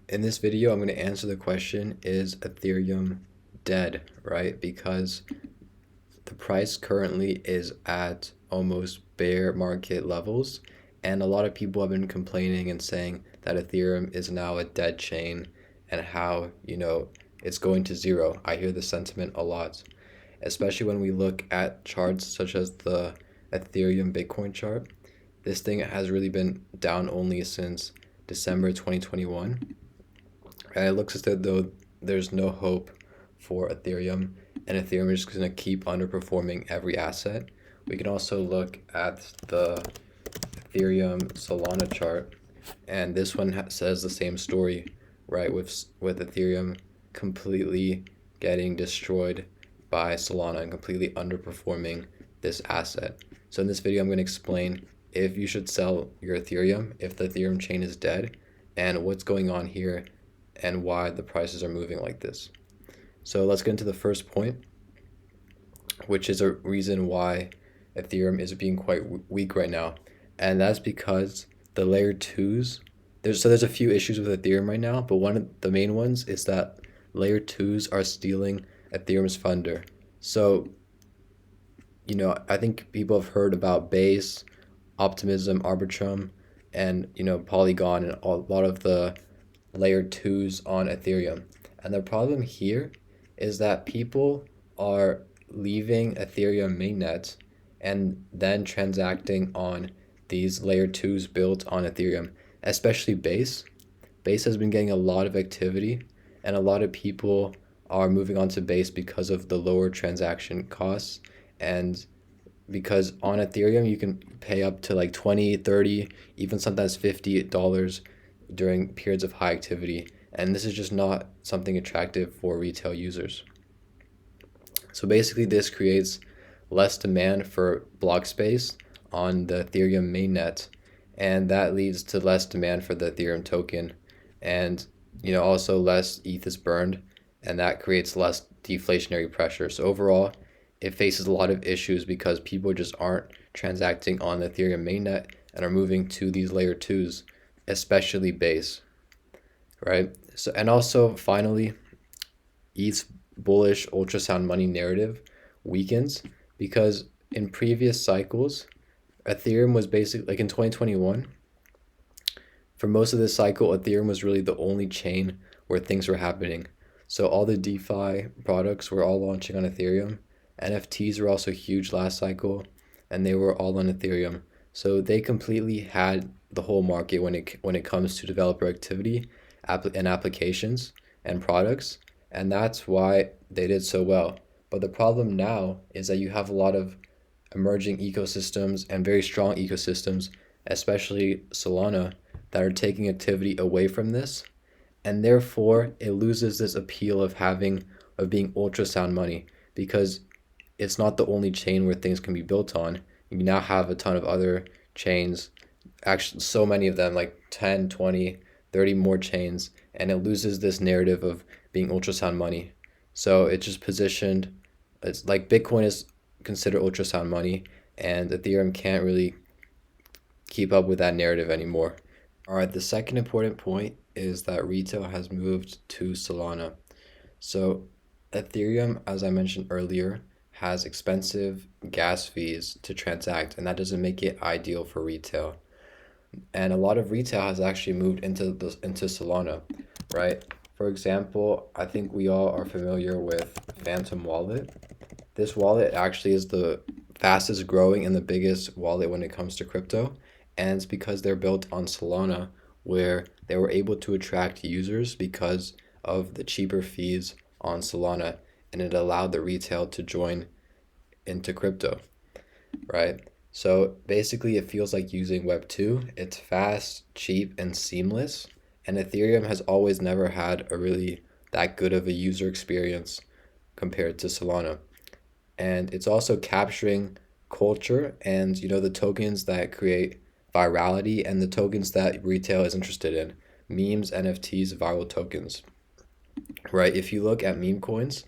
In this video, I'm going to answer the question, is Ethereum dead, right? Because the price currently is at almost bear market levels, and a lot of people have been complaining and saying that Ethereum is now a dead chain and how, it's going to zero. I hear the sentiment a lot, especially when we look at charts such as the Ethereum Bitcoin chart. This thing has really been down only since December 2021. And it looks as though there's no hope for Ethereum, and Ethereum is just going to keep underperforming every asset. We can also look at the Ethereum Salana chart, and this one says the same story, right? With Ethereum completely getting destroyed by Salana and completely underperforming this asset. So in this video, I'm going to explain if you should sell your Ethereum, if the Ethereum chain is dead, and what's going on here and why the prices are moving like this. So let's get into the first point, which is a reason why Ethereum is being quite weak right now. And that's because the layer twos, there's a few issues with Ethereum right now, but one of the main ones is that layer twos are stealing Ethereum's funder. So, I think people have heard about Base, Optimism, Arbitrum, and, Polygon, and a lot of the layer twos on Ethereum. And the problem here is that people are leaving Ethereum mainnet and then transacting on these layer twos built on Ethereum, especially Base. Base has been getting a lot of activity, and a lot of people are moving on to Base because of the lower transaction costs, and because on Ethereum you can pay up to like 20, 30, even sometimes $50 during periods of high activity, and this is just not something attractive for retail users. So basically this creates less demand for block space on the Ethereum mainnet, and that leads to less demand for the Ethereum token, and also less ETH is burned, and that creates less deflationary pressure. So overall, it faces a lot of issues because people just aren't transacting on the Ethereum mainnet and are moving to these layer twos, especially Base, right? So, and also finally, ETH's bullish ultrasound money narrative weakens because in previous cycles, Ethereum was basically like in 2021. For most of this cycle, Ethereum was really the only chain where things were happening. So all the DeFi products were all launching on Ethereum. NFTs were also huge last cycle, and they were all on Ethereum. So they completely had the whole market when it comes to developer activity and applications and products, and that's why they did so well. But the problem now is that you have a lot of emerging ecosystems and very strong ecosystems, especially Solana, that are taking activity away from this, and therefore it loses this appeal of being ultrasound money, because it's not the only chain where things can be built on. You now have a ton of other chains, actually so many of them, like 10, 20, 30 more chains, and it loses this narrative of being ultrasound money. So it's just positioned, it's like Bitcoin is considered ultrasound money, and Ethereum can't really keep up with that narrative anymore. All right, the second important point is that retail has moved to Solana. So Ethereum, as I mentioned earlier, has expensive gas fees to transact, and that doesn't make it ideal for retail. And a lot of retail has actually moved into Solana, right? For example, I think we all are familiar with Phantom Wallet. This wallet actually is the fastest growing and the biggest wallet when it comes to crypto, and it's because they're built on Solana, where they were able to attract users because of the cheaper fees on Solana, and it allowed the retail to join into crypto, right? So basically it feels like using Web 2. It's fast, cheap, and seamless, and Ethereum has always never had a really that good of a user experience compared to Solana. And it's also capturing culture and the tokens that create virality and the tokens that retail is interested in: memes, NFTs, viral tokens, right? If you look at meme coins,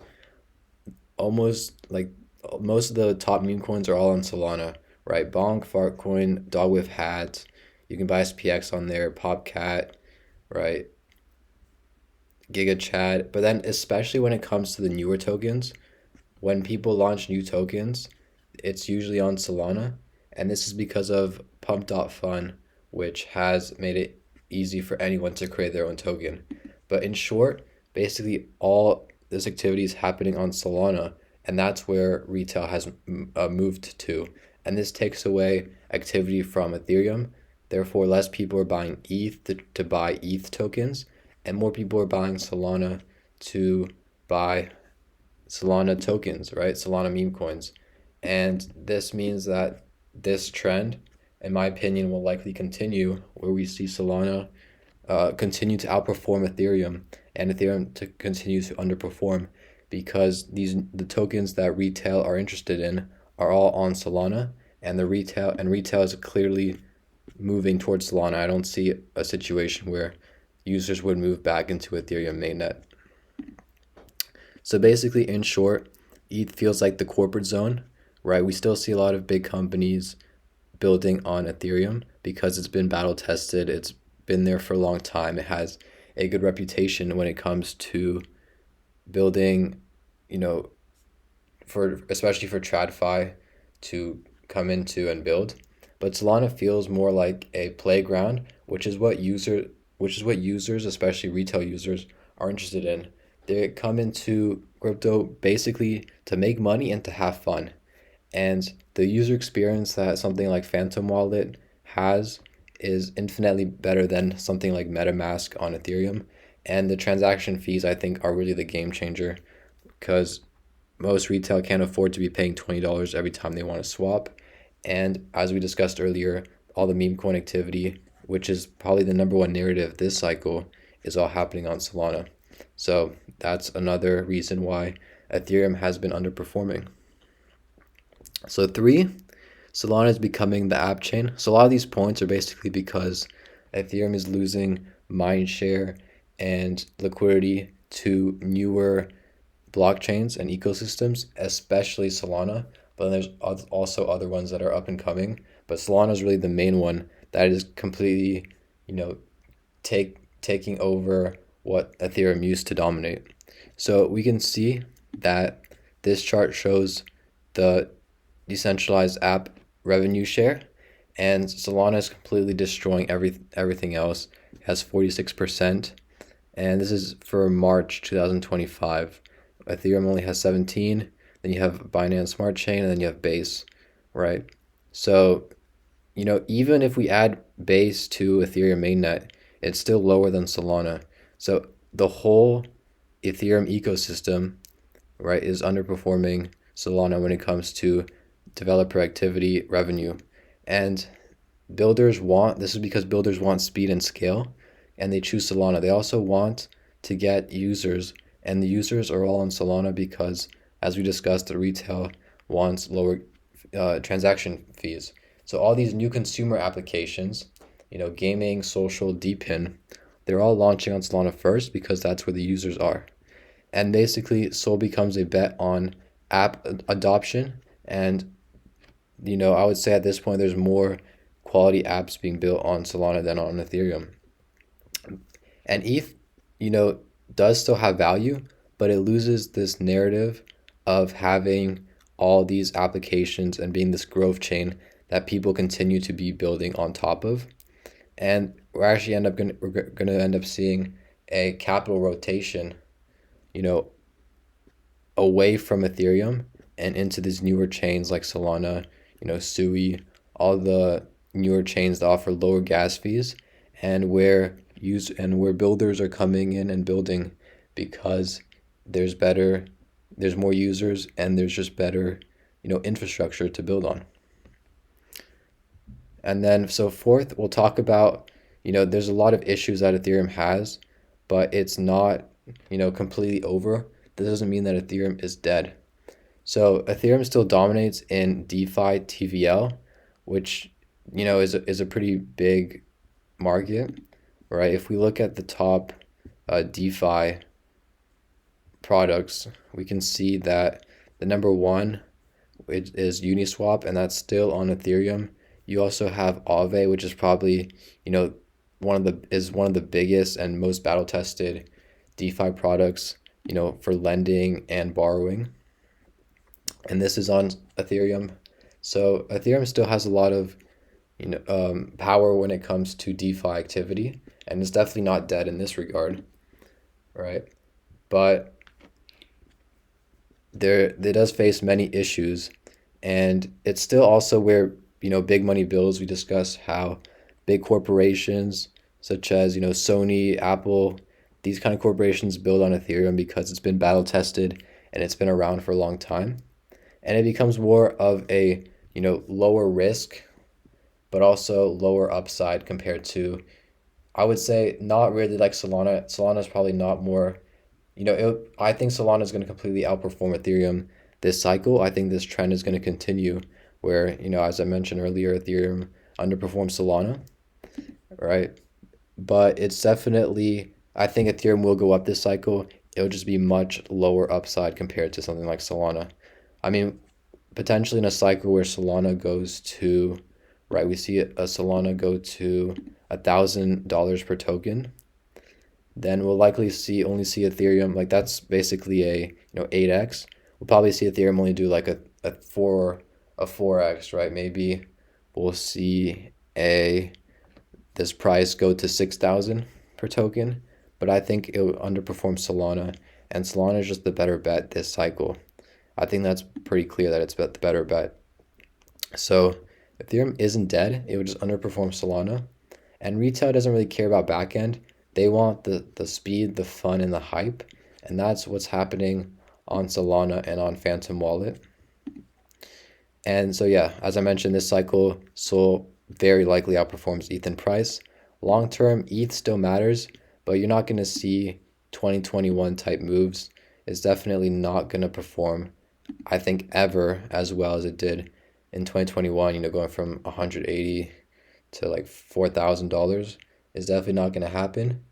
almost like most of the top meme coins are all on Solana, right? Bonk, Fartcoin, Dog with Hat. You can buy SPX on there, Popcat, right? Giga Chad. But then, especially when it comes to the newer tokens, when people launch new tokens, it's usually on Solana. And this is because of Pump.Fun, which has made it easy for anyone to create their own token. But in short, basically all this activity is happening on Solana, and that's where retail has moved to. And this takes away activity from Ethereum. Therefore, less people are buying ETH to buy ETH tokens, and more people are buying Solana to buy Solana tokens, right? Solana meme coins. And this means that this trend, in my opinion, will likely continue where we see Solana continue to outperform Ethereum and Ethereum to continue to underperform because the tokens that retail are interested in are all on Solana and the retail is clearly moving towards Solana. I don't see a situation where users would move back into Ethereum mainnet. So basically, in short, ETH feels like the corporate zone, right? We still see a lot of big companies building on Ethereum because it's been battle tested. It's been there for a long time. It has a good reputation when it comes to building, especially for TradFi to come into and build. But Solana feels more like a playground, which is what users, especially retail users, are interested in. They come into crypto basically to make money and to have fun. And the user experience that something like Phantom Wallet has is infinitely better than something like MetaMask on Ethereum. And the transaction fees, I think, are really the game changer because most retail can't afford to be paying $20 every time they want to swap. And as we discussed earlier, all the meme coin activity, which is probably the number one narrative this cycle, is all happening on Solana. So that's another reason why Ethereum has been underperforming. So 3, Solana is becoming the app chain. So a lot of these points are basically because Ethereum is losing mind share and liquidity to newer blockchains and ecosystems, especially Solana. But then there's also other ones that are up and coming. But Solana is really the main one that is completely, taking over what Ethereum used to dominate. So we can see that this chart shows the decentralized app revenue share, and Solana is completely destroying everything else. It has 46%, and this is for March 2025. Ethereum only has 17. Then you have Binance Smart Chain, and then you have Base, right? So, even if we add Base to Ethereum mainnet, it's still lower than Solana. So the whole Ethereum ecosystem, right, is underperforming Solana when it comes to developer activity revenue. And this is because builders want speed and scale, and they choose Solana. They also want to get users, and the users are all on Solana because, as we discussed, the retail wants lower transaction fees. So all these new consumer applications, gaming, social, DePIN, they're all launching on Solana first because that's where the users are. And basically, Sol becomes a bet on app adoption. And, I would say at this point, there's more quality apps being built on Solana than on Ethereum. And ETH, does still have value, but it loses this narrative of having all these applications and being this growth chain that people continue to be building on top of. And we're going to end up seeing a capital rotation, away from Ethereum and into these newer chains like Solana, Sui, all the newer chains that offer lower gas fees, and where builders are coming in and building because there's more users and there's just better, infrastructure to build on. And then, so fourth, we'll talk about, there's a lot of issues that Ethereum has, but it's not, completely over. This doesn't mean that Ethereum is dead. So Ethereum still dominates in DeFi TVL, which, is a pretty big market, right? If we look at the top DeFi products, we can see that the number one is Uniswap, and that's still on Ethereum. You also have Aave, which is probably, one of the biggest and most battle tested DeFi products, for lending and borrowing. And this is on Ethereum. So Ethereum still has a lot of power when it comes to DeFi activity, and it's definitely not dead in this regard, right? But there does face many issues, and it's still also where big money bills. We discuss how big corporations such as Sony, Apple, these kind of corporations build on Ethereum because it's been battle tested and it's been around for a long time, and it becomes more of a lower risk but also lower upside compared to, I would say, not really like Solana. Solana is probably not more, I think Solana is going to completely outperform Ethereum this cycle. I think this trend is going to continue where, as I mentioned earlier, Ethereum underperforms Solana, right? But it's definitely, I think Ethereum will go up this cycle. It'll just be much lower upside compared to something like Solana. I mean, potentially in a cycle where Solana goes to, right, we see a Solana go to $1,000 per token, then we'll likely only see Ethereum, like that's basically a 8x. We'll probably see Ethereum only do like a 4x, right? Maybe we'll see this price go to 6,000 per token, but I think it will underperform Solana, and Solana is just the better bet this cycle. I think that's pretty clear that it's the better bet. So Ethereum isn't dead. It would just underperform Solana. And retail doesn't really care about backend. They want the speed, the fun, and the hype. And that's what's happening on Solana and on Phantom Wallet. And so, yeah, as I mentioned, this cycle, Sol very likely outperforms ETH in price. Long term, ETH still matters, but you're not going to see 2021 type moves. It's definitely not going to perform, I think, ever as well as it did in 2021, going from 180 to like $4,000 is definitely not going to happen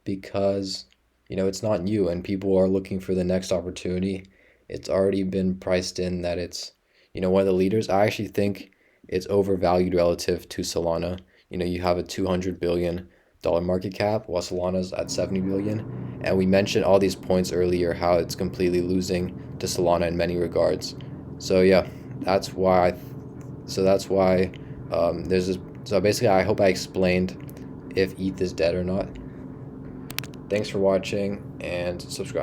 because, it's not new and people are looking for the next opportunity. It's already been priced in that it's, one of the leaders. I actually think it's overvalued relative to Solana. You have a $200 billion market cap while Solana's at 70 billion. And we mentioned all these points earlier, how it's completely losing to Solana in many regards. So yeah, that's why there's this. So basically, I hope I explained if ETH is dead or not. Thanks for watching and subscribe.